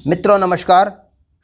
मित्रों नमस्कार,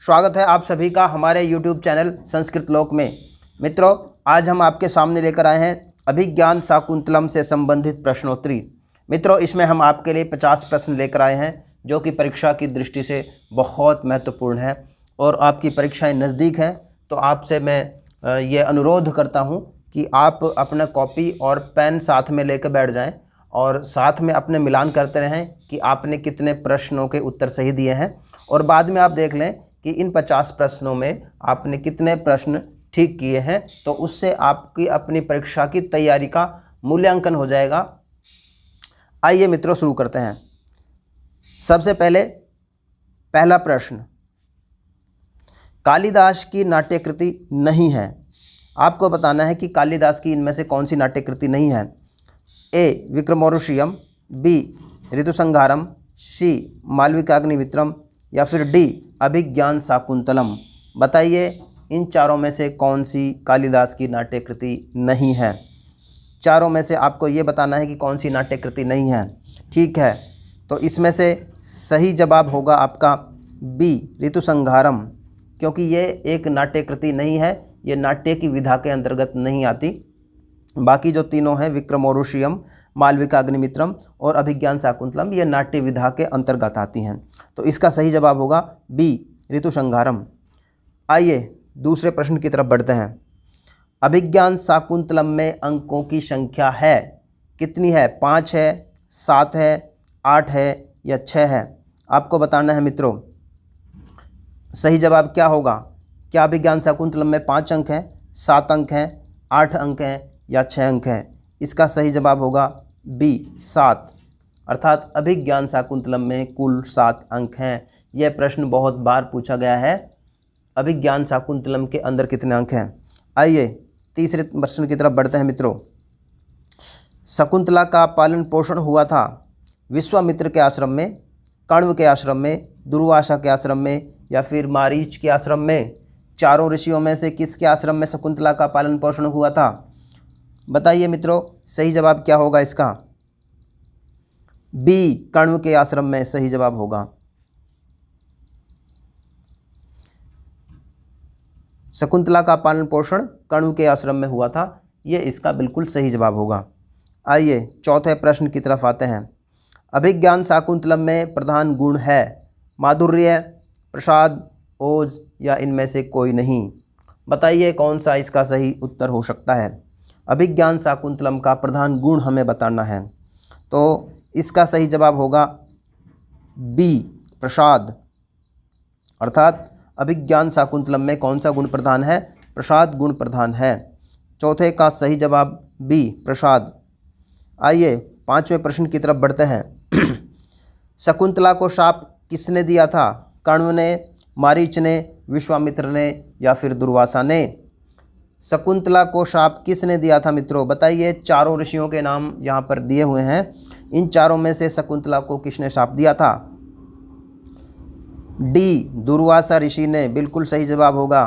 स्वागत है आप सभी का हमारे YouTube चैनल संस्कृत लोक में। मित्रों, आज हम आपके सामने लेकर आए हैं अभिज्ञान शाकुंतलम से संबंधित प्रश्नोत्तरी। मित्रों, इसमें हम आपके लिए 50 प्रश्न लेकर आए हैं जो कि परीक्षा की दृष्टि से बहुत महत्वपूर्ण है और आपकी परीक्षाएं नज़दीक हैं, तो आपसे मैं ये अनुरोध करता हूँ कि आप अपना कॉपी और पेन साथ में लेकर बैठ जाएं और साथ में अपने मिलान करते रहें कि आपने कितने प्रश्नों के उत्तर सही दिए हैं और बाद में आप देख लें कि इन 50 प्रश्नों में आपने कितने प्रश्न ठीक किए हैं, तो उससे आपकी अपनी परीक्षा की तैयारी का मूल्यांकन हो जाएगा। आइए मित्रों, शुरू करते हैं। सबसे पहले पहला प्रश्न, कालिदास की नाट्यकृति नहीं है। आपको बताना है कि कालिदास की इनमें से कौन सी नाट्यकृति नहीं है। ए विक्रमोर्वशीयम, बी ऋतुसंहारम, सी मालविकाग्निमित्रम या फिर डी अभिज्ञान शाकुंतलम। बताइए इन चारों में से कौन सी कालिदास की नाट्यकृति नहीं है। चारों में से आपको ये बताना है कि कौन सी नाट्यकृति नहीं है। ठीक है, तो इसमें से सही जवाब होगा आपका बी ऋतुसंहारम, क्योंकि ये एक नाट्यकृति नहीं है, ये नाट्य की विधा के अंतर्गत नहीं आती। बाकी जो तीनों हैं विक्रमोर्वशीयम, मालविकाग्निमित्रम और अभिज्ञान शाकुंतलम, ये नाट्य विधा के अंतर्गत आती हैं। तो इसका सही जवाब होगा बी ऋतुसंहारम। आइए दूसरे प्रश्न की तरफ बढ़ते हैं। अभिज्ञान शाकुंतलम में अंकों की संख्या है कितनी है? 5 है, 7 है, 8 है या 6 है? आपको बताना है मित्रों, सही जवाब क्या होगा। क्या अभिज्ञान शाकुंतलम में 5 अंक हैं, 7 अंक हैं, 8 अंक हैं या 6 अंक हैं? इसका सही जवाब होगा बी 7, अर्थात अभिज्ञान शाकुंतलम में कुल 7 अंक हैं। यह प्रश्न बहुत बार पूछा गया है, अभिज्ञान शाकुंतलम के अंदर कितने अंक हैं। आइए तीसरे प्रश्न की तरफ बढ़ते हैं मित्रों। शकुंतला का पालन पोषण हुआ था विश्वामित्र के आश्रम में, कण्व के आश्रम में, दुर्वासा के आश्रम में या फिर मारीच के आश्रम में? चारों ऋषियों में से किसके आश्रम में शकुंतला का पालन पोषण हुआ था? बताइए मित्रों, सही जवाब क्या होगा इसका? बी कण्व के आश्रम में सही जवाब होगा। शकुंतला का पालन पोषण कण्व के आश्रम में हुआ था, ये इसका बिल्कुल सही जवाब होगा। आइए चौथे प्रश्न की तरफ आते हैं। अभिज्ञान शाकुंतलम में प्रधान गुण है माधुर्य, प्रसाद, ओज या इनमें से कोई नहीं? बताइए कौन सा इसका सही उत्तर हो सकता है। अभिज्ञान शाकुंतलम का प्रधान गुण हमें बताना है, तो इसका सही जवाब होगा बी प्रसाद, अर्थात अभिज्ञान शाकुंतलम में कौन सा गुण प्रधान है? प्रसाद गुण प्रधान है। चौथे का सही जवाब बी प्रसाद। आइए पांचवें प्रश्न की तरफ बढ़ते हैं। शकुंतला को शाप किसने दिया था? कण्व ने, मारीच ने, विश्वामित्र ने या फिर दुर्वासा ने? शकुंतला को शाप किसने दिया था मित्रों? बताइए, चारों ऋषियों के नाम यहाँ पर दिए हुए हैं, इन चारों में से शकुंतला को किसने शाप दिया था? डी दुर्वासा ऋषि ने, बिल्कुल सही जवाब होगा।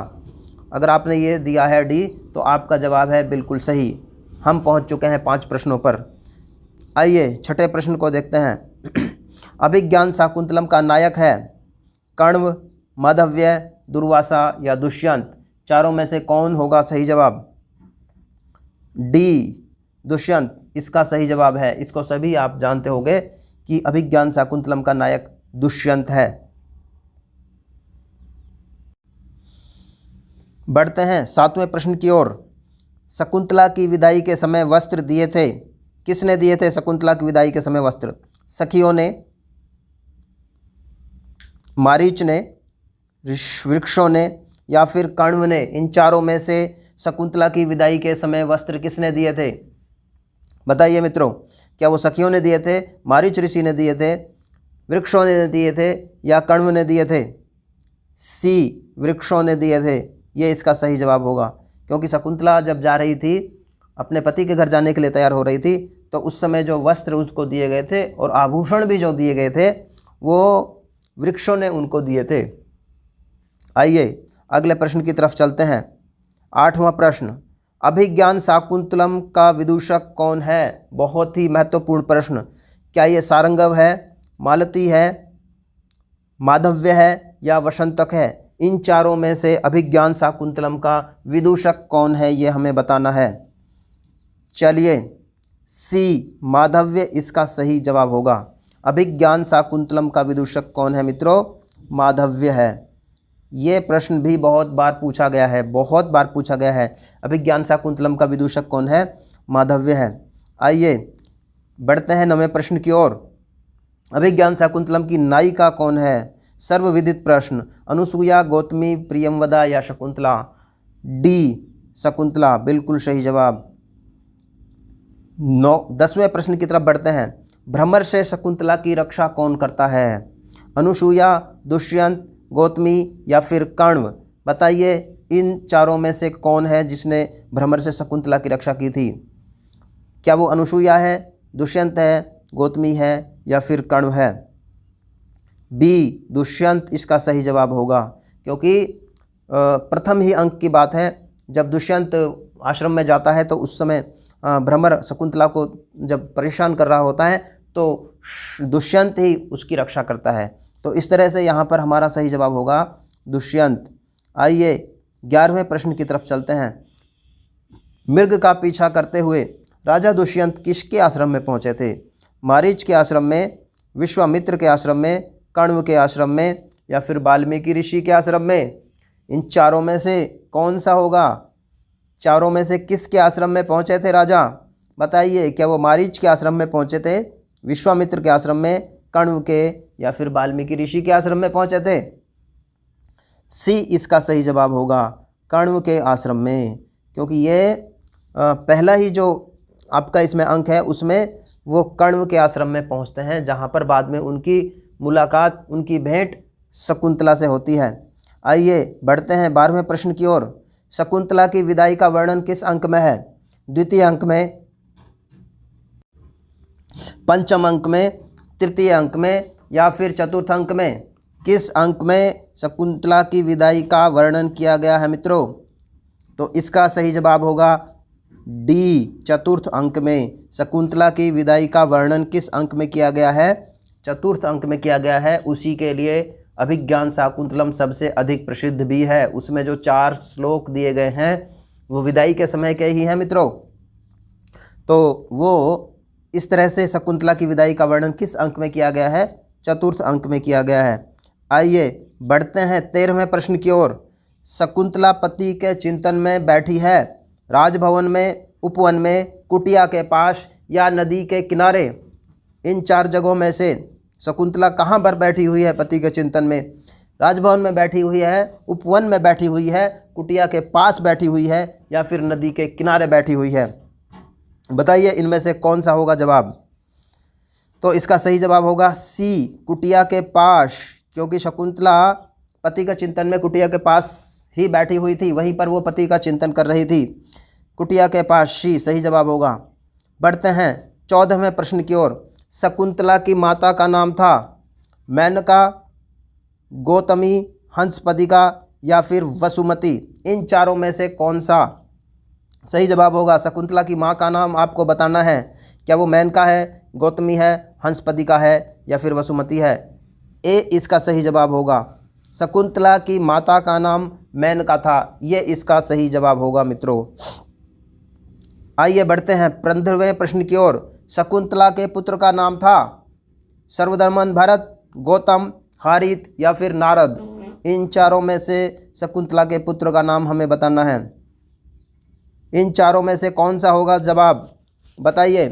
अगर आपने ये दिया है डी, तो आपका जवाब है बिल्कुल सही। हम पहुँच चुके हैं 5 प्रश्नों पर। आइए छठे प्रश्न को देखते हैं। अभिज्ञान शाकुंतलम का नायक है कण्व, माधव्य, दुर्वासा या दुष्यंत? चारों में से कौन होगा सही जवाब? डी दुष्यंत इसका सही जवाब है। इसको सभी आप जानते होंगे कि अभिज्ञान शाकुंतलम का नायक दुष्यंत है। बढ़ते हैं 7वें प्रश्न की ओर। शकुंतला की विदाई के समय वस्त्र दिए थे, किसने दिए थे शकुंतला की विदाई के समय वस्त्र? सखियों ने, मारीच ने, वृक्षों ने या फिर कण्व ने? इन चारों में से शकुंतला की विदाई के समय वस्त्र किसने दिए थे? बताइए मित्रों, क्या वो सखियों ने दिए थे, मारीच ऋषि ने दिए थे, वृक्षों ने दिए थे या कण्व ने दिए थे? सी वृक्षों ने दिए थे, ये इसका सही जवाब होगा। क्योंकि शकुंतला जब जा रही थी, अपने पति के घर जाने के लिए तैयार हो रही थी, तो उस समय जो वस्त्र उसको दिए गए थे और आभूषण भी जो दिए गए थे वो वृक्षों ने उनको दिए थे। आइए अगले प्रश्न की तरफ चलते हैं। 8वां प्रश्न, अभिज्ञान शाकुंतलम का विदूषक कौन है? बहुत ही महत्वपूर्ण प्रश्न। क्या ये सारंगव है, मालती है, माधव्य है या वसंतक है? इन चारों में से अभिज्ञान शाकुंतलम का विदूषक कौन है, ये हमें बताना है। चलिए, सी माधव्य इसका सही जवाब होगा। अभिज्ञान शाकुंतलम का विदूषक कौन है मित्रों? माधव्य है। ये प्रश्न भी बहुत बार पूछा गया है, बहुत बार पूछा गया है। अभिज्ञान शाकुंतलम का विदूषक कौन है? माधव्य है। आइए बढ़ते हैं 9वें प्रश्न की ओर। अभिज्ञान शाकुंतलम की नायिका कौन है? सर्वविदित प्रश्न। अनुसूया, गौतमी, प्रियंवदा या शकुंतला? डी शकुंतला, बिल्कुल सही जवाब। 10वें प्रश्न की तरफ बढ़ते हैं। भ्रमर से शकुंतला की रक्षा कौन करता है? अनुसूया, दुष्यंत, गौतमी या फिर कण्व? बताइए, इन चारों में से कौन है जिसने भ्रमर से शकुंतला की रक्षा की थी? क्या वो अनुसूया है, दुष्यंत है, गौतमी है या फिर कण्व है? बी दुष्यंत इसका सही जवाब होगा, क्योंकि प्रथम ही अंक की बात है। जब दुष्यंत आश्रम में जाता है तो उस समय भ्रमर शकुंतला को जब परेशान कर रहा होता है तो दुष्यंत ही उसकी रक्षा करता है। तो इस तरह से यहाँ पर हमारा सही जवाब होगा दुष्यंत। आइए 11वें प्रश्न की तरफ चलते हैं। मृग का पीछा करते हुए राजा दुष्यंत किसके आश्रम में पहुँचे थे? मारीच के आश्रम में, विश्वामित्र के आश्रम में, कण्व के आश्रम में या फिर वाल्मीकि ऋषि के आश्रम में? इन चारों में से कौन सा होगा? चारों में से किसके आश्रम में पहुँचे थे राजा? बताइए, क्या वो मारीच के आश्रम में पहुँचे थे, विश्वामित्र के आश्रम में, कण्व के या फिर वाल्मीकि ऋषि के आश्रम में पहुँचे थे? सी इसका सही जवाब होगा, कण्व के आश्रम में, क्योंकि ये पहला ही जो आपका इसमें अंक है उसमें वो कण्व के आश्रम में पहुँचते हैं, जहाँ पर बाद में उनकी मुलाकात, उनकी भेंट शकुंतला से होती है। आइए बढ़ते हैं 12वें प्रश्न की ओर। शकुंतला की विदाई का वर्णन किस अंक में है? द्वितीय अंक में, पंचम अंक में, तृतीय अंक में या फिर चतुर्थ अंक में? किस अंक में शकुंतला की विदाई का वर्णन किया गया है मित्रों? तो इसका सही जवाब होगा डी चतुर्थ अंक में। शकुंतला की विदाई का वर्णन किस अंक में किया गया है? चतुर्थ अंक में किया गया है। उसी के लिए अभिज्ञान शाकुंतलम सबसे अधिक प्रसिद्ध भी है। उसमें जो 4 श्लोक दिए गए हैं वो विदाई के समय के ही हैं मित्रों। तो वो इस तरह से शकुंतला की विदाई का वर्णन किस अंक में किया गया है? चतुर्थ अंक में किया गया है। आइए बढ़ते हैं 13वें प्रश्न की ओर। शकुंतला पति के चिंतन में बैठी है, राजभवन में, उपवन में, कुटिया के पास या नदी के किनारे? इन 4 जगहों में से शकुंतला कहाँ पर बैठी हुई है पति के चिंतन में? राजभवन में बैठी हुई है, उपवन में बैठी हुई है, कुटिया के पास बैठी हुई है या फिर नदी के किनारे बैठी हुई है? बताइए, इनमें से कौन सा होगा जवाब? तो इसका सही जवाब होगा सी कुटिया के पास, क्योंकि शकुंतला पति का चिंतन में कुटिया के पास ही बैठी हुई थी, वहीं पर वो पति का चिंतन कर रही थी। कुटिया के पास, सी सही जवाब होगा। बढ़ते हैं 14वें प्रश्न की ओर। शकुंतला की माता का नाम था मेनका, गौतमी, हंसपदिका या फिर वसुमती? इन चारों में से कौन सा सही जवाब होगा? शकुंतला की माँ का नाम आपको बताना है। क्या वो मेनका है, गौतमी है, हंसपदिका है या फिर वसुमती है? ए इसका सही जवाब होगा। शकुंतला की माता का नाम मेनका था, ये इसका सही जवाब होगा मित्रों। आइए बढ़ते हैं 15वें प्रश्न की ओर। शकुंतला के पुत्र का नाम था सर्वदमन, भरत, गौतम, हारित या फिर नारद? इन चारों में से शकुंतला के पुत्र का नाम हमें बताना है। इन चारों में से कौन सा होगा जवाब? बताइए।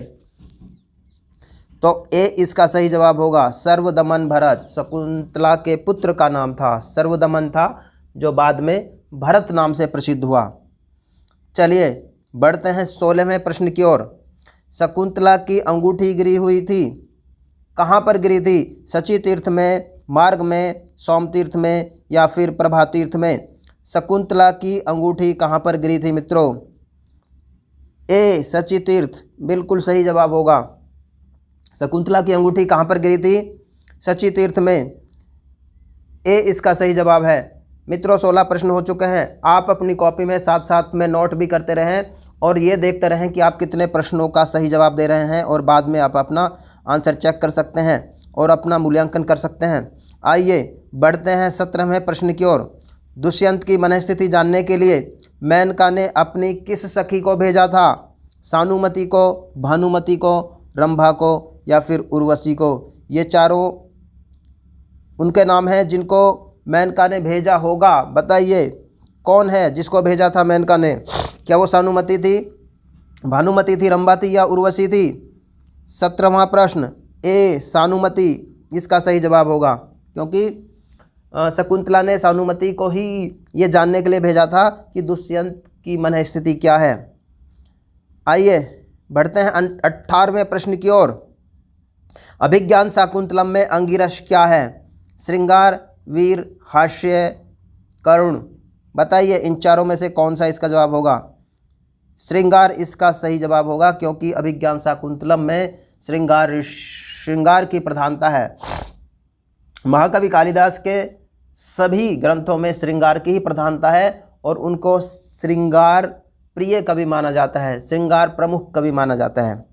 तो ए इसका सही जवाब होगा, सर्वदमन भरत। शकुंतला के पुत्र का नाम था सर्वदमन था, जो बाद में भरत नाम से प्रसिद्ध हुआ। चलिए बढ़ते हैं 16वें प्रश्न की ओर। शकुंतला की अंगूठी गिरी हुई थी, कहाँ पर गिरी थी? शची तीर्थ में, मार्ग में, सोम तीर्थ में या फिर प्रभा तीर्थ में? शकुंतला की अंगूठी कहाँ पर गिरी थी मित्रों? ए शची तीर्थ, बिल्कुल सही जवाब होगा। शकुंतला की अंगूठी कहाँ पर गिरी थी? शची तीर्थ में। ए इसका सही जवाब है। मित्रों 16 प्रश्न हो चुके हैं। आप अपनी कॉपी में साथ साथ में नोट भी करते रहें और ये देखते रहें कि आप कितने प्रश्नों का सही जवाब दे रहे हैं, और बाद में आप अपना आंसर चेक कर सकते हैं और अपना मूल्यांकन कर सकते हैं। आइए बढ़ते हैं 17वें प्रश्न की ओर। दुष्यंत की मनस्थिति जानने के लिए मेनका ने अपनी किस सखी को भेजा था? सानुमति को, भानुमति को, रंभा को या फिर उर्वशी को? ये चारों उनके नाम हैं जिनको मेनका ने भेजा होगा। बताइए कौन है जिसको भेजा था मेनका ने? क्या वो सानुमति थी, भानुमति थी, रंभा थी या उर्वशी थी? 17वां प्रश्न ए सानुमति इसका सही जवाब होगा, क्योंकि शकुंतला ने सानुमति को ही ये जानने के लिए भेजा था कि दुष्यंत की मन स्थिति क्या है। आइए बढ़ते हैं 18वें प्रश्न की ओर। अभिज्ञान शाकुंतलम में अंगिरस क्या है? श्रृंगार, वीर, हास्य, करुण। बताइए इन चारों में से कौन सा इसका जवाब होगा? श्रृंगार इसका सही जवाब होगा, क्योंकि अभिज्ञान शाकुंतलम में श्रृंगार की प्रधानता है। महाकवि कालिदास के सभी ग्रंथों में श्रृंगार की ही प्रधानता है और उनको श्रृंगार प्रिय कवि माना जाता है, श्रृंगार प्रमुख कवि माना जाता है।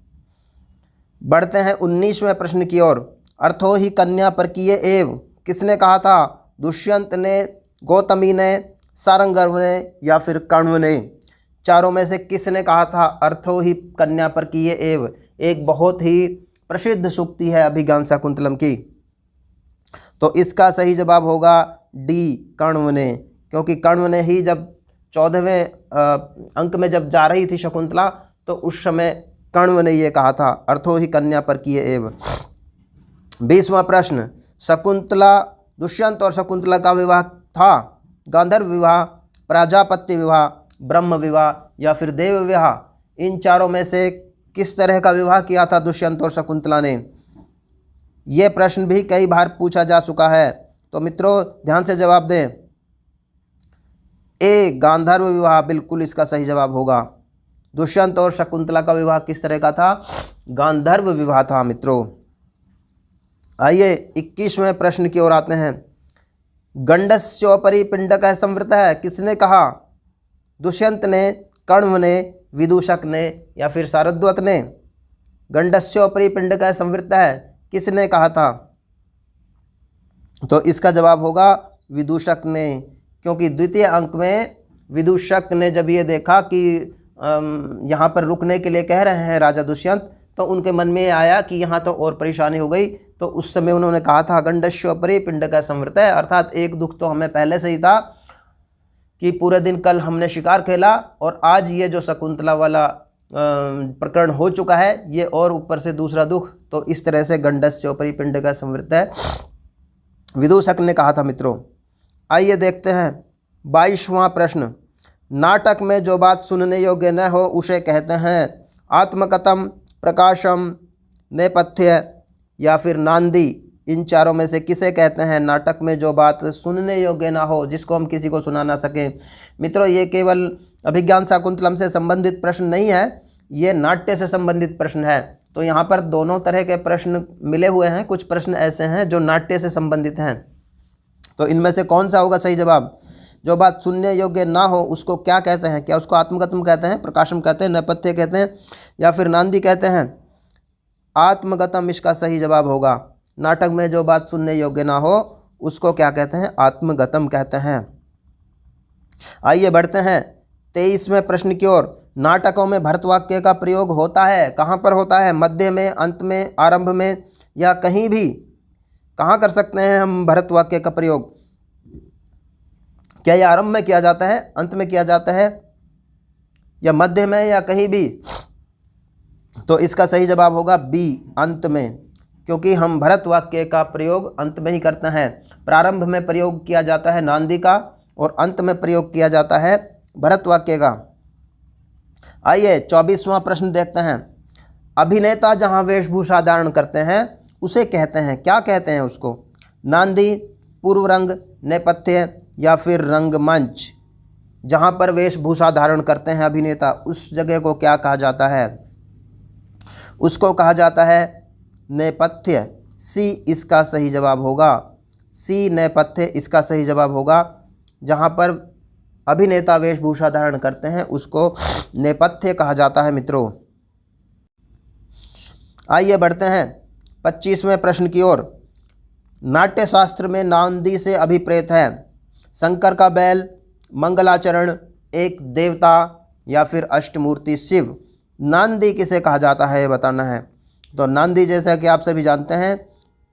बढ़ते हैं 19वें प्रश्न की ओर। अर्थो ही कन्या परकीय एव किसने कहा था? दुष्यंत ने, गौतमी ने, सारंगर्व ने या फिर कण्व ने? चारों में से किसने कहा था अर्थो ही कन्या परकीय एव? एक बहुत ही प्रसिद्ध सूक्ति है अभिज्ञान शाकुंतलम की। तो इसका सही जवाब होगा डी, कण्व ने, क्योंकि कण्व ने ही जब 14वें अंक में जब जा रही थी शकुंतला तो उस समय कण्व ने ये कहा था अर्थो ही कन्या परकीय एव। 20वां प्रश्न। शकुंतला, दुष्यंत और शकुंतला का विवाह था गांधर्व विवाह, प्राजापत्य विवाह, ब्रह्म विवाह या फिर देव विवाह? इन चारों में से किस तरह का विवाह किया था दुष्यंत और शकुंतला ने? ये प्रश्न भी कई बार पूछा जा चुका है, तो मित्रों ध्यान से जवाब दें। ए, गांधर्व विवाह बिल्कुल इसका सही जवाब होगा। दुष्यंत और शकुंतला का विवाह किस तरह का था? गांधर्व विवाह था मित्रों। आइए 21वें प्रश्न की ओर आते हैं। गंडस्योपरि पिंडकः संवृतः किसने कहा? दुष्यंत ने, कण्व ने, विदूषक ने या फिर शारद्वत ने? गंडस्योपरि पिंडकः संवृतः किसने कहा था? तो इसका जवाब होगा विदूषक ने, क्योंकि द्वितीय अंक में विदूषक ने जब ये देखा कि यहाँ पर रुकने के लिए कह रहे हैं राजा दुष्यंत, तो उनके मन में आया कि यहाँ तो और परेशानी हो गई, तो उस समय उन्होंने कहा था गंडस्योपरि पिंडकः संवृतः, अर्थात एक दुख तो हमें पहले से ही था कि पूरे दिन कल हमने शिकार खेला और आज ये जो शकुंतला वाला प्रकरण हो चुका है, ये और ऊपर से दूसरा दुख, तो इस तरह से गंडस्योपरि पिंडकः संवृतः विदूषक ने कहा था मित्रों। आइए देखते हैं 22वां प्रश्न। नाटक में जो बात सुनने योग्य न हो उसे कहते हैं आत्मकथम, प्रकाशम, नेपथ्य या फिर नांदी? इन चारों में से किसे कहते हैं नाटक में जो बात सुनने योग्य ना हो, जिसको हम किसी को सुना ना सकें? मित्रों ये केवल अभिज्ञान शाकुंतलम से संबंधित प्रश्न नहीं है, ये नाट्य से संबंधित प्रश्न है। तो यहाँ पर दोनों तरह के प्रश्न मिले हुए हैं। कुछ प्रश्न ऐसे हैं जो नाट्य से संबंधित हैं, तो इनमें से कौन सा होगा सही जवाब? जो बात सुनने योग्य ना हो उसको क्या कहते हैं? क्या उसको आत्मगतम कहते हैं, प्रकाशम कहते हैं, नेपथ्य कहते हैं या फिर नांदी कहते हैं? आत्मगतम इसका सही जवाब होगा। नाटक में जो बात सुनने योग्य ना हो उसको क्या कहते हैं? आत्मगतम कहते हैं। आइए बढ़ते हैं 23वें प्रश्न की ओर। नाटकों में भर्तवाक्य का प्रयोग होता है, कहाँ पर होता है? मध्य में, अंत में, आरंभ में या कहीं भी? कहाँ कर सकते हैं हम भर्तवाक्य का प्रयोग? क्या ये आरंभ में किया जाता है, अंत में किया जाता है या मध्य में या कहीं भी? तो इसका सही जवाब होगा बी, अंत में, क्योंकि हम भरतवाक्य का प्रयोग अंत में ही करते हैं। प्रारंभ में प्रयोग किया जाता है नांदी का और अंत में प्रयोग किया जाता है भरतवाक्य का। आइए 24वां प्रश्न देखते हैं। अभिनेता जहाँ वेशभूषा धारण करते हैं उसे कहते हैं, क्या कहते हैं उसको? नांदी, पूर्व रंग, नेपथ्य या फिर रंगमंच? जहाँ पर वेशभूषा धारण करते हैं अभिनेता उस जगह को क्या कहा जाता है? उसको कहा जाता है नेपथ्य। सी इसका सही जवाब होगा। सी, नेपथ्य इसका सही जवाब होगा। जहाँ पर अभिनेता वेशभूषा धारण करते हैं उसको नेपथ्य कहा जाता है मित्रों। आइए बढ़ते हैं 25वें प्रश्न की ओर। नाट्यशास्त्र में नांदी से अभिप्रेत है? शंकर का बैल, मंगलाचरण, एक देवता या फिर अष्टमूर्ति शिव। नांदी किसे कहा जाता है ये बताना है। तो नांदी जैसा कि आप सभी जानते हैं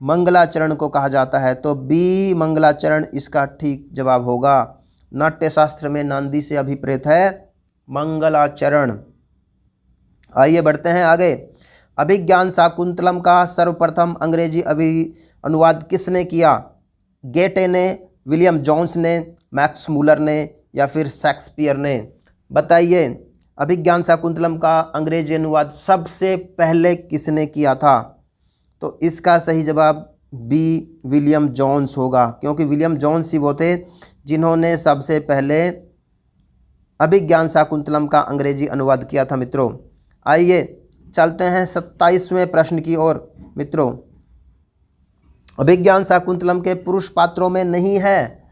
मंगलाचरण को कहा जाता है, तो बी मंगलाचरण इसका ठीक जवाब होगा। नाट्यशास्त्र में नांदी से अभिप्रेत है मंगलाचरण। आइए बढ़ते हैं आगे। अभिज्ञान शाकुंतलम का सर्वप्रथम अंग्रेजी अनुवाद किसने किया? गेटे ने, विलियम जोन्स ने, मैक्स मूलर ने या फिर शेक्सपियर ने? बताइए, अभिज्ञान शाकुंतलम का अंग्रेजी अनुवाद सबसे पहले किसने किया था? तो इसका सही जवाब बी विलियम जोन्स होगा, क्योंकि विलियम जोन्स ही वो थे जिन्होंने सबसे पहले अभिज्ञान शाकुंतलम का अंग्रेजी अनुवाद किया था। मित्रों आइए चलते हैं 27वें प्रश्न की ओर। मित्रों, अभिज्ञान शाकुंतलम के पुरुष पात्रों में नहीं है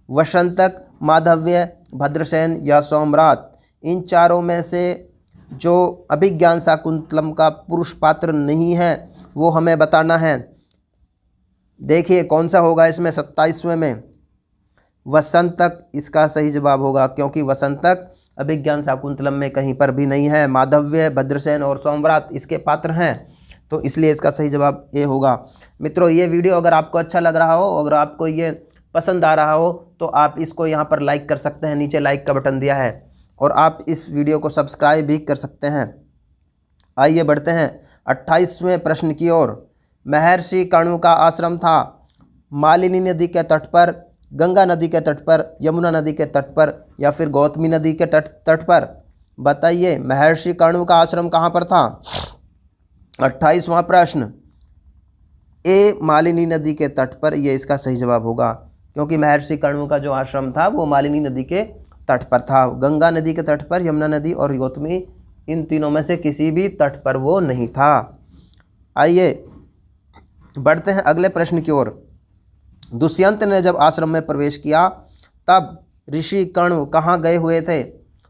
वसंतक, माधव्य, भद्रसेन या सोमरात। इन चारों में से जो अभिज्ञान शाकुंतलम का पुरुष पात्र नहीं है वो हमें बताना है। देखिए कौन सा होगा इसमें 27वें में? वसंतक इसका सही जवाब होगा, क्योंकि वसंतक अभिज्ञान शाकुंतलम में कहीं पर भी नहीं है। माधव्य, भद्रसेन और सोमरात इसके पात्र हैं, तो इसलिए इसका सही जवाब ए होगा। मित्रों, ये वीडियो अगर आपको अच्छा लग रहा हो, अगर आपको ये पसंद आ रहा हो, तो आप इसको यहाँ पर लाइक कर सकते हैं, नीचे लाइक का बटन दिया है, और आप इस वीडियो को सब्सक्राइब भी कर सकते हैं। आइए बढ़ते हैं 28वें प्रश्न की ओर। महर्षि कण्व का आश्रम था मालिनी नदी के तट पर, गंगा नदी के तट पर, यमुना नदी के तट पर या फिर गौतमी नदी के तट पर? बताइए, महर्षि कण्व का आश्रम कहाँ पर था? 28वां प्रश्न, ए मालिनी नदी के तट पर, ये इसका सही जवाब होगा, क्योंकि महर्षि कण्व का जो आश्रम था वो मालिनी नदी के तट पर था। गंगा नदी के तट पर, यमुना नदी और गौतमी, इन तीनों में से किसी भी तट पर वो नहीं था। आइए बढ़ते हैं अगले प्रश्न की ओर। दुष्यंत ने जब आश्रम में प्रवेश किया तब ऋषि कण्व कहाँ गए हुए थे?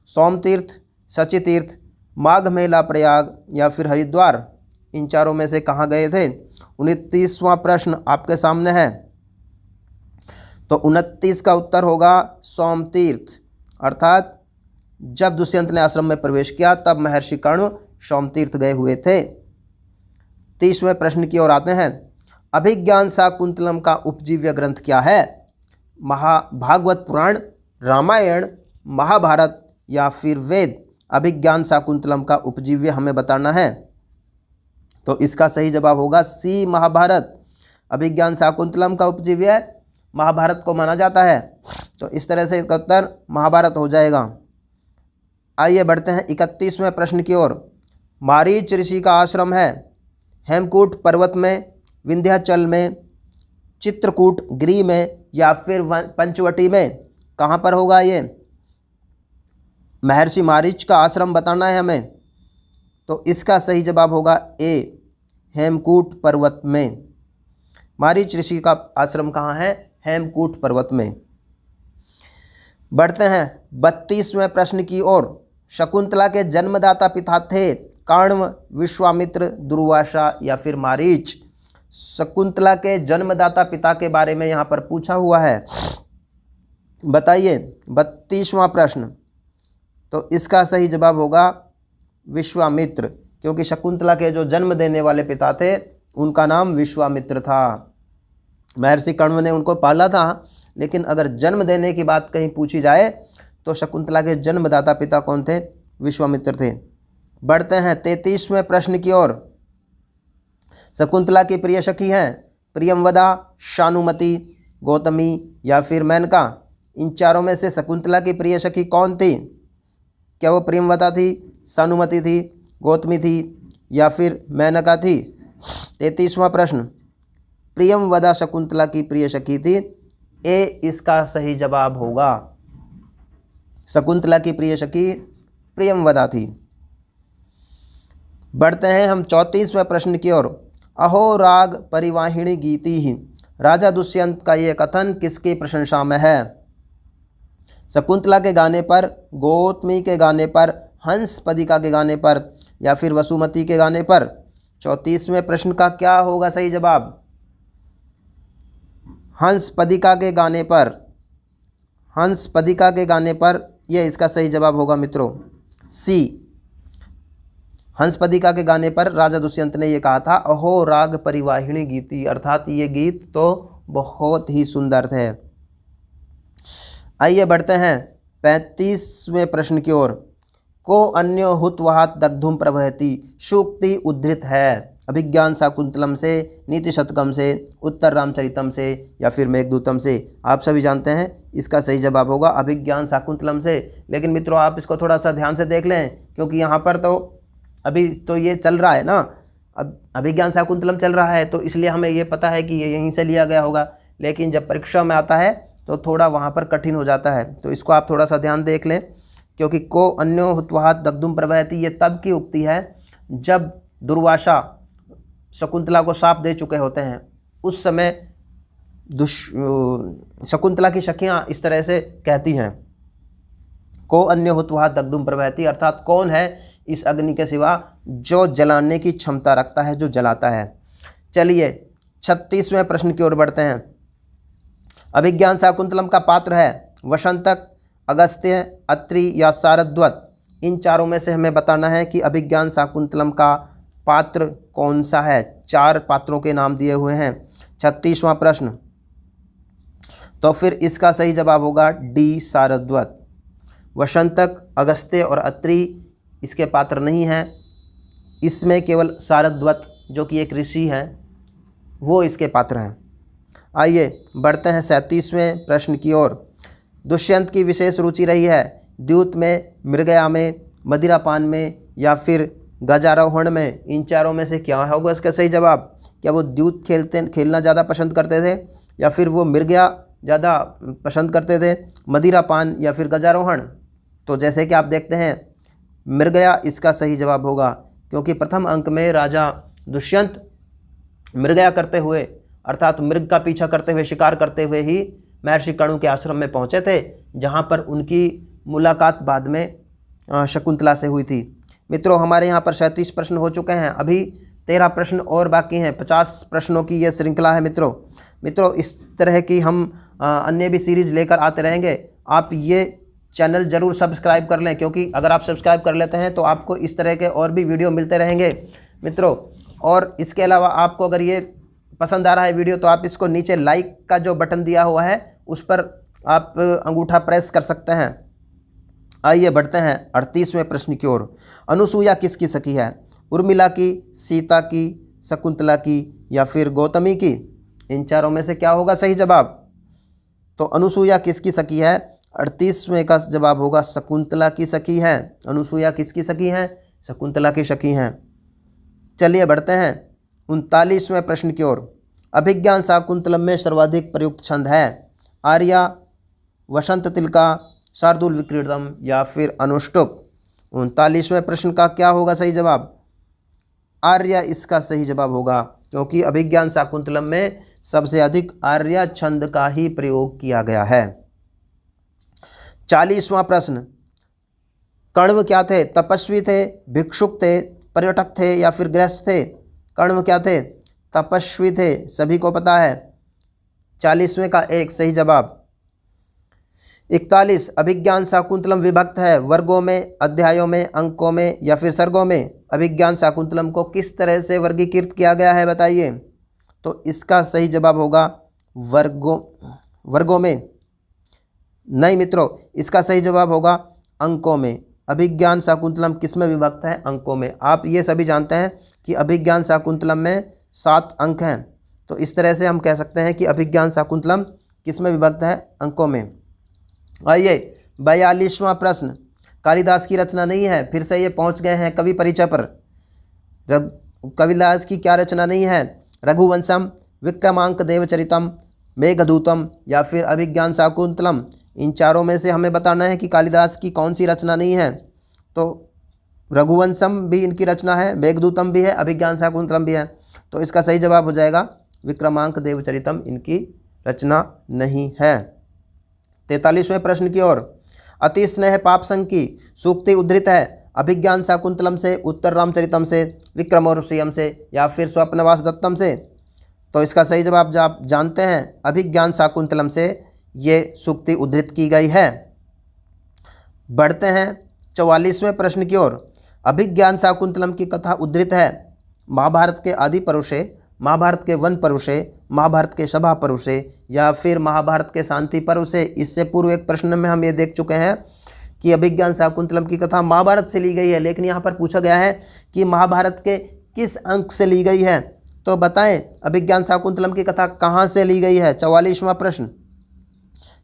सोमतीर्थ, शचीतीर्थ, माघ मेला प्रयाग या फिर हरिद्वार? इन चारों में से कहाँ गए थे? 29वां प्रश्न आपके सामने है, तो 29 का उत्तर होगा सोमतीर्थ। अर्थात जब दुष्यंत ने आश्रम में प्रवेश किया तब महर्षि कण्व सोमतीर्थ गए हुए थे। 30वें प्रश्न की ओर आते हैं। अभिज्ञान शाकुंतलम का उपजीव्य ग्रंथ क्या है? भागवत पुराण, रामायण, महाभारत या फिर वेद? अभिज्ञान शाकुंतलम का उपजीव्य हमें बताना है, तो इसका सही जवाब होगा सी महाभारत। अभिज्ञान शाकुंतलम का उपजीव्य महाभारत को माना जाता है, तो इस तरह से इसका उत्तर महाभारत हो जाएगा। आइए बढ़ते हैं 31वें प्रश्न की ओर। मारीच ऋषि का आश्रम है हेमकूट पर्वत में, विंध्याचल में, चित्रकूट गिरी में या फिर पंचवटी में? कहाँ पर होगा ये? महर्षि मारीच का आश्रम बताना है हमें, तो इसका सही जवाब होगा ए हेमकूट पर्वत में। मारीच ऋषि का आश्रम कहाँ है? हेमकूट पर्वत में। बढ़ते हैं 32वें प्रश्न की ओर। शकुंतला के जन्मदाता पिता थे कण्व, विश्वामित्र, दुर्वासा या फिर मारीच? शकुंतला के जन्मदाता पिता के बारे में यहाँ पर पूछा हुआ है। बताइए 32वां प्रश्न, तो इसका सही जवाब होगा विश्वामित्र, क्योंकि शकुंतला के जो जन्म देने वाले पिता थे उनका नाम विश्वामित्र था। महर्षि कण्व ने उनको पाला था, लेकिन अगर जन्म देने की बात कहीं पूछी जाए तो शकुंतला के जन्मदाता पिता कौन थे? विश्वामित्र थे। बढ़ते हैं 33वें प्रश्न की ओर। शकुंतला की प्रिय सखी हैं प्रियंवदा, शानुमति, गौतमी या फिर मेनका? इन चारों में से शकुंतला की प्रिय सखी कौन थी? क्या वो प्रियंवदा थी, शानुमति थी, गौतमी थी या फिर मेनका थी? 33वां प्रश्न, प्रियंवदा शकुंतला की प्रिय सखी थी, ए इसका सही जवाब होगा। शकुंतला की प्रिय सखी प्रियंवदा थी। बढ़ते हैं हम 34वें प्रश्न की ओर। अहो राग परिवाहिणी गीति ही, राजा दुष्यंत का ये कथन किसकी प्रशंसा में है? शकुंतला के गाने पर, गौतमी के गाने पर, हंसपदिका के गाने पर या फिर वसुमती के गाने पर? 34वें प्रश्न का क्या होगा सही जवाब? हंसपदिका के गाने पर, हंसपदिका के गाने पर, यह इसका सही जवाब होगा मित्रों सी। हंसपदिका के गाने पर राजा दुष्यंत ने ये कहा था अहो राग परिवाहिणी गीति, अर्थात ये गीत तो बहुत ही सुंदर थे। आइए बढ़ते हैं 35वें प्रश्न की ओर। को अन्यो हुतवहात दग्धुम प्रवहति, सूक्ति उद्धृत है अभिज्ञान शाकुंतलम से, नीति शतकम से, उत्तर रामचरितम से या फिर मेघदूतम से। आप सभी जानते हैं इसका सही जवाब होगा अभिज्ञान शाकुंतलम से। लेकिन मित्रों आप इसको थोड़ा सा ध्यान से देख लें, क्योंकि यहाँ पर तो अभी तो ये चल रहा है ना, अब अभिज्ञान शाकुंतलम चल रहा है, तो इसलिए हमें ये पता है कि ये यहीं से लिया गया होगा। लेकिन जब परीक्षा में आता है तो थोड़ा वहाँ पर कठिन हो जाता है, तो इसको आप थोड़ा सा ध्यान देख लें। क्योंकि को अन्यो हुतवहात दग्धुम प्रवहति ये तब की उक्ति है जब दुर्वासा शकुंतला को शाप दे चुके होते हैं। उस समय शकुंतला की सखियाँ इस तरह से कहती हैं को अन्य हुतवहात दग्धुम प्रवहति, अर्थात कौन है इस अग्नि के सिवा जो जलाने की क्षमता रखता है, जो जलाता है। चलिए 36वें प्रश्न की ओर बढ़ते हैं। अभिज्ञान शाकुंतलम का पात्र है वसंतक, अगस्त्य, अत्रि या सारद्वत। इन चारों में से हमें बताना है कि अभिज्ञान शाकुंतलम का पात्र कौन सा है। 4 पात्रों के नाम दिए हुए हैं। 36वां प्रश्न, तो फिर इसका सही जवाब होगा डी सारद्वत। वसंतक, अगस्त्य और अत्रि इसके पात्र नहीं हैं। इसमें केवल सारद्वत जो कि एक ऋषि हैं वो इसके पात्र हैं। आइए बढ़ते हैं 37वें प्रश्न की ओर। दुष्यंत की विशेष रुचि रही है द्यूत में, मृगया में, मदिरापान में या फिर गजारोहण में। इन चारों में से क्या होगा इसका सही जवाब? क्या वो द्यूत खेलना ज़्यादा पसंद करते थे, या फिर वो मृगया ज़्यादा पसंद करते थे, मदिरापान या फिर गजारोहण? तो जैसे कि आप देखते हैं मृगया इसका सही जवाब होगा, क्योंकि प्रथम अंक में राजा दुष्यंत मृगया करते हुए अर्थात मृग का पीछा करते हुए, शिकार करते हुए ही महर्षि कणु के आश्रम में पहुँचे थे, जहाँ पर उनकी मुलाकात बाद में शकुंतला से हुई थी। मित्रों हमारे यहाँ पर 37 प्रश्न हो चुके हैं, अभी 13 प्रश्न और बाकी हैं। 50 प्रश्नों की यह श्रृंखला है मित्रों इस तरह की हम अन्य भी सीरीज़ लेकर आते रहेंगे। आप ये चैनल ज़रूर सब्सक्राइब कर लें, क्योंकि अगर आप सब्सक्राइब कर लेते हैं तो आपको इस तरह के और भी वीडियो मिलते रहेंगे मित्रों। और इसके अलावा आपको अगर ये पसंद आ रहा है वीडियो तो आप इसको नीचे लाइक का जो बटन दिया हुआ है उस पर आप अंगूठा प्रेस कर सकते हैं। आइए बढ़ते हैं 38वें प्रश्न की ओर। अनुसूया किसकी सखी है? उर्मिला की, सीता की, शकुंतला की या फिर गौतमी की? इन चारों में से क्या होगा सही जवाब? तो अनुसूया किसकी सखी है? 38वें का जवाब होगा शकुंतला की सखी है। अनुसूया किसकी सखी हैं? शकुंतला की सखी हैं। चलिए बढ़ते हैं 39वें प्रश्न की ओर। अभिज्ञान शाकुंतलम में सर्वाधिक प्रयुक्त छंद है आर्या, वसंत तिलका, शार्दूल विक्रीडम या फिर अनुष्टुप? 39वें प्रश्न का क्या होगा सही जवाब? आर्या इसका सही जवाब होगा, क्योंकि अभिज्ञान शाकुंतलम में सबसे अधिक आर्या छंद का ही प्रयोग किया गया है। 40वां प्रश्न। कण्व क्या थे? तपस्वी थे, भिक्षुक थे, पर्यटक थे या फिर गृहस्थ थे? कण्व क्या थे? तपस्वी थे, सभी को पता है। 40वें का एक सही जवाब। 41। अभिज्ञान शाकुंतलम विभक्त है वर्गों में, अध्यायों में, अंकों में या फिर सर्गों में? अभिज्ञान शाकुंतलम को किस तरह से वर्गीकृत किया गया है बताइए? तो इसका सही जवाब होगा वर्गों में। नहीं मित्रों, इसका सही जवाब होगा अंकों में। अभिज्ञान शाकुंतलम किस में विभक्त है? अंकों में। आप ये सभी जानते हैं कि अभिज्ञान शाकुंतलम में 7 अंक हैं, तो इस तरह से हम कह सकते हैं कि अभिज्ञान शाकुंतलम किस में विभक्त है? अंकों में। आइए 42वां प्रश्न। कालिदास की रचना नहीं है, फिर से ये पहुंच गए हैं कवि परिचय पर। कालिदास की क्या रचना नहीं है? रघुवंशम, विक्रमांक देवचरितम, मेघदूतम या फिर अभिज्ञान शाकुंतलम? इन चारों में से हमें बताना है कि कालिदास की कौन सी रचना नहीं है। तो रघुवंशम भी इनकी रचना है, मेघदूतम भी है, अभिज्ञान शाकुंतलम भी है, तो इसका सही जवाब हो जाएगा विक्रमांक देवचरितम इनकी रचना नहीं है। 43वें प्रश्न की ओर। अति स्नेह पाप संग की सूक्ति उद्धृत है अभिज्ञान शाकुंतलम से, उत्तर रामचरितम से, विक्रमोर्वशीयम से या फिर स्वप्नवास दत्तम से? तो इसका सही जवाब आप जानते हैं, अभिज्ञान शाकुंतलम से ये सूक्ति उद्धृत की गई है। बढ़ते हैं 44वें प्रश्न की ओर। अभिज्ञान शाकुंतलम की कथा उद्धृत है महाभारत के आदि परुषे, महाभारत के वन परुषे, महाभारत के सभा परुषे या फिर महाभारत के शांति परुषे। इससे पूर्व एक प्रश्न में हम ये देख चुके हैं कि अभिज्ञान शाकुंतलम की कथा महाभारत से ली गई है, लेकिन यहाँ पर पूछा गया है कि महाभारत के किस अंक से ली गई है। तो बताएं अभिज्ञान शाकुंतलम की कथा कहाँ से ली गई है। 44वां प्रश्न,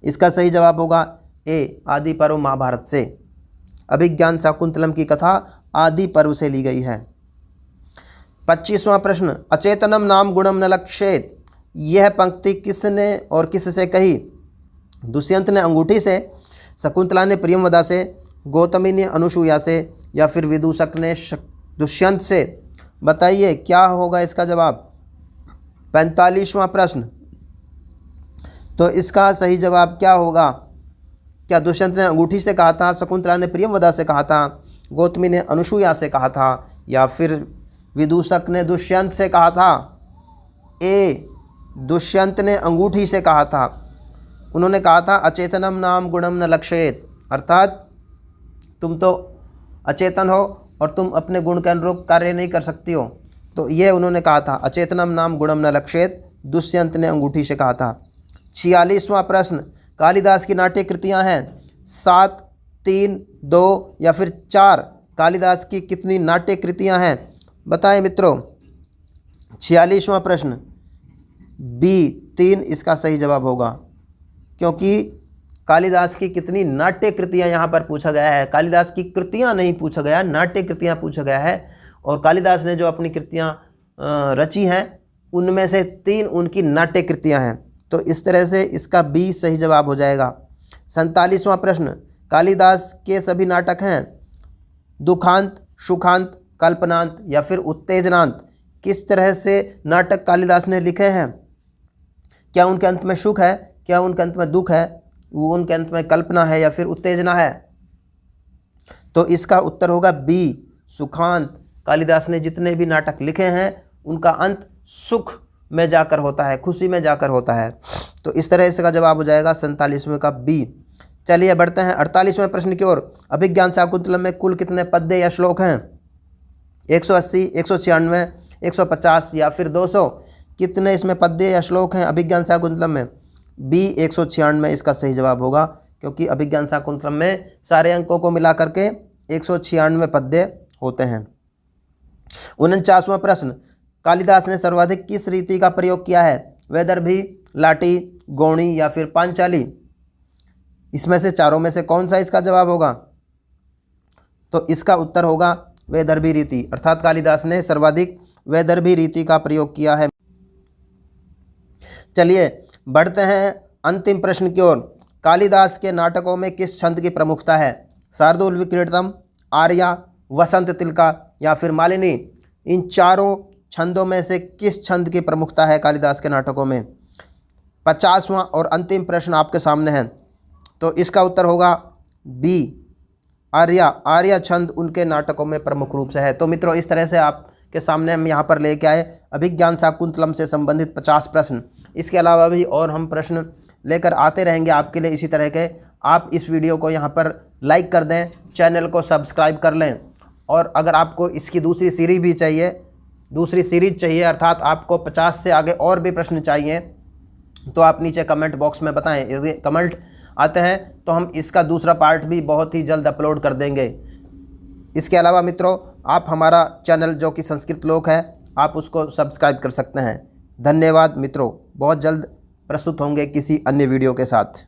इसका सही जवाब होगा ए, आदि पर्व महाभारत से। अभिज्ञान शाकुंतलम की कथा आदि पर्व से ली गई है। 25वां प्रश्न, अचेतनम नाम गुणम न लक्षेत, यह पंक्ति किसने और किससे कही। दुष्यंत ने अंगूठी से, शकुंतला ने प्रियमवदा से, गौतमी ने अनुसूया से या फिर विदूषक ने दुष्यंत से। बताइए क्या होगा इसका जवाब। 45वां प्रश्न, तो इसका सही जवाब क्या होगा। क्या दुष्यंत ने अंगूठी से कहा था, शकुंतला ने प्रियमवदा से कहा था, गौतमी ने अनुसूया से कहा था या फिर विदूषक ने दुष्यंत से कहा था। ए, दुष्यंत ने अंगूठी से कहा था। उन्होंने कहा था अचेतनम नाम गुणम न लक्षेत, अर्थात तुम तो अचेतन हो और तुम अपने गुण के अनुरूप कार्य नहीं कर सकती हो। तो ये उन्होंने कहा था अचेतनम नाम गुणम न लक्षेत, दुष्यंत ने अंगूठी से कहा था। 46वां प्रश्न, कालिदास की नाट्य कृतियाँ हैं 7, 3, 2 या फिर 4। कालिदास की कितनी नाट्य कृतियाँ हैं बताएं मित्रों। 46वां प्रश्न, बी 3 इसका सही जवाब होगा, क्योंकि कालिदास की कितनी नाट्य कृतियाँ यहाँ पर पूछा गया है। कालिदास की कृतियाँ नहीं पूछा गया, नाट्य कृतियाँ पूछा गया है। और कालिदास ने जो अपनी कृतियाँ रची हैं उनमें से 3 उनकी नाट्य कृतियाँ हैं। तो इस तरह से इसका बी सही जवाब हो जाएगा। 47वां प्रश्न, कालिदास के सभी नाटक हैं दुखांत, सुखांत, कल्पनांत या फिर उत्तेजनांत। किस तरह से नाटक कालिदास ने लिखे हैं। क्या उनके अंत में सुख है, क्या उनके अंत में दुख है, वो उनके अंत में कल्पना है या फिर उत्तेजना है। तो इसका उत्तर होगा बी, सुखांत। कालिदास ने जितने भी नाटक लिखे हैं उनका अंत सुख में जाकर होता है, खुशी में जाकर होता है। तो इस तरह इसका जवाब हो जाएगा 47वें का बी। चलिए बढ़ते हैं 48वें प्रश्न की ओर। अभिज्ञान शाकुंतलम में कुल कितने पद्य या श्लोक हैं। 180, 196, 150 या फिर 200। कितने इसमें पद्य या श्लोक हैं अभिज्ञान शाकुंतलम में। बी 196 इसका सही जवाब होगा, क्योंकि अभिज्ञान शाकुंतलम में सारे अंकों को मिला करके 196 पद्य होते हैं। 49वां प्रश्न, कालिदास ने सर्वाधिक किस रीति का प्रयोग किया है। वैदर्भी, लाटी, गौणी या फिर पांचाली। इसमें से चारों में से कौन सा इसका जवाब होगा। तो इसका उत्तर होगा वैदर्भी रीति, अर्थात कालिदास ने सर्वाधिक वैदर्भी रीति का प्रयोग किया है। चलिए बढ़ते हैं अंतिम प्रश्न की ओर। कालिदास के नाटकों में किस छंद की प्रमुखता है। शार्दूल विक्रीडितम, आर्या, वसंत तिलका या फिर मालिनी। इन चारों छंदों में से किस छंद की प्रमुखता है कालिदास के नाटकों में। 50वां और अंतिम प्रश्न आपके सामने है। तो इसका उत्तर होगा बी, आर्या। आर्या छंद उनके नाटकों में प्रमुख रूप से है। तो मित्रों इस तरह से आपके सामने हम यहाँ पर लेके आए अभिज्ञान शाकुंतलम से संबंधित 50 प्रश्न। इसके अलावा भी और हम प्रश्न लेकर आते रहेंगे आपके लिए इसी तरह के। आप इस वीडियो को यहाँ पर लाइक कर दें, चैनल को सब्सक्राइब कर लें। और अगर आपको इसकी दूसरी सीरीज चाहिए अर्थात आपको 50 से आगे और भी प्रश्न चाहिए, तो आप नीचे कमेंट बॉक्स में बताएं। यदि कमेंट आते हैं तो हम इसका दूसरा पार्ट भी बहुत ही जल्द अपलोड कर देंगे। इसके अलावा मित्रों आप हमारा चैनल जो कि संस्कृत लोक है, आप उसको सब्सक्राइब कर सकते हैं। धन्यवाद मित्रों, बहुत जल्द प्रस्तुत होंगे किसी अन्य वीडियो के साथ।